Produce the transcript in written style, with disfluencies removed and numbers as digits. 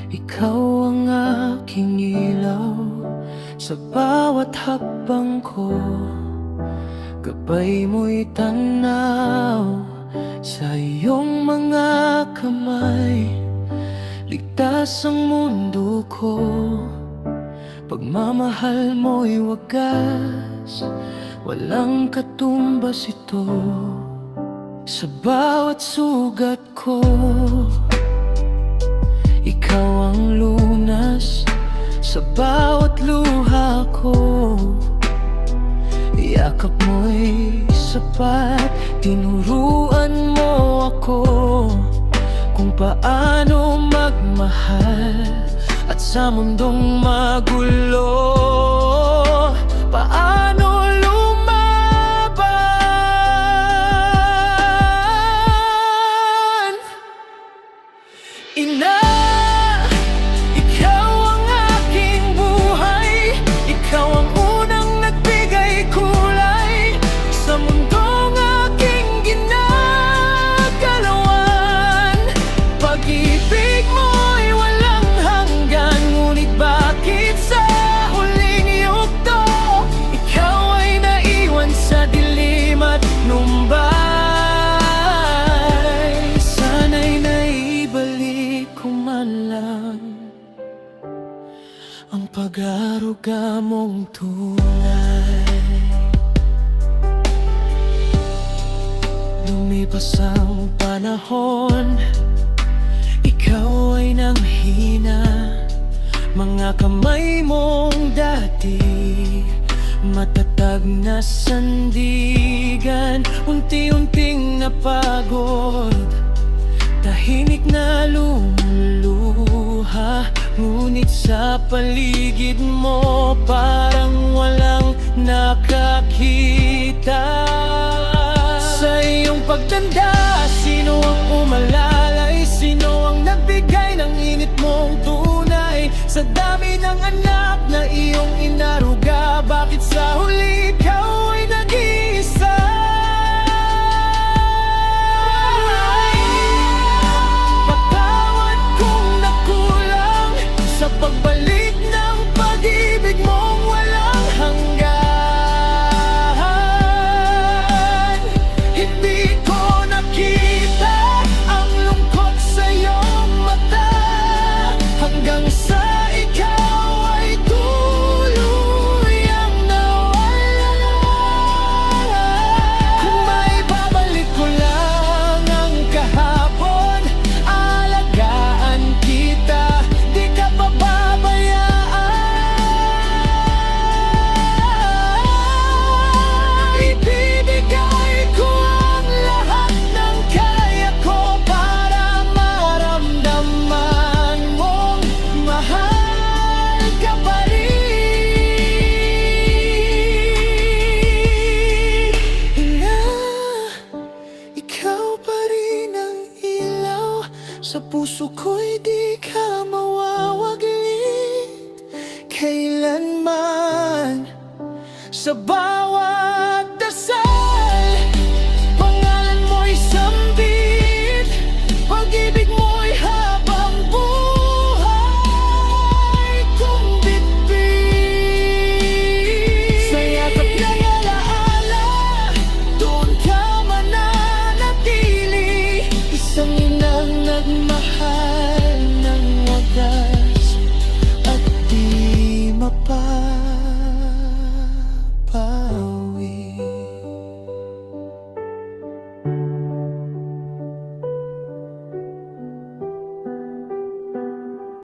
Ikaw ang aking ilaw sa bawat hakbang ko. Gabay mo'y tanaw sa iyong mga kamay. Ligtas ang mundo ko, pagmamahal mo'y wagas, walang katumbas ito. Sa bawat sugat ko, ikaw ang lunas sa bawat luha ko. Yakap mo'y sapat, tinuruan mo ako kung paano magmahal. At sa mundong magulo, paano lumaban? Ina, ikaw ang aking buhay. Ikaw ang unang nagbigay kulay sa mundong aking ginagalawan. Pag-ibig mo'y walang hanggan, ngunit bakit sa huling yugto ikaw ay naiwan sa dilim at numbay? Sana'y naibalik ko man lang ang pag-aaruga mong tunay. Lumipas ang panahon, ikaw ay nanghina. Mga kamay mong dati matatag na sandigan, unti-unting napagod. Tahimik na lumuluha, ngunit sa paligid mo parang walang nakakita. Sa iyong pagtanda, sino ang umalalay? Sino ang nagbigay ng init mong tunay? Sa dami ng anak na iyong inaruga, bakit sa huli ikaw ay nag-iisa? Patawad kung nakulang sa pagbalik ng pag-ibig mong walang hanggan. Hindi ko nakita ang lungkot sa iyong mata, hanggang sa ikaw ay tuluyang nawala. Kung may babalik ko lang ang kahapon, alagaan kita, di ka pababayaan. Ibibigay ko ang lahat ng kaya ko para maramdaman mong mahal ka pa rin. Ina, ikaw pa rin ang ilaw sa puso ko'y di ka mawawaglit kailanman. Sa bawat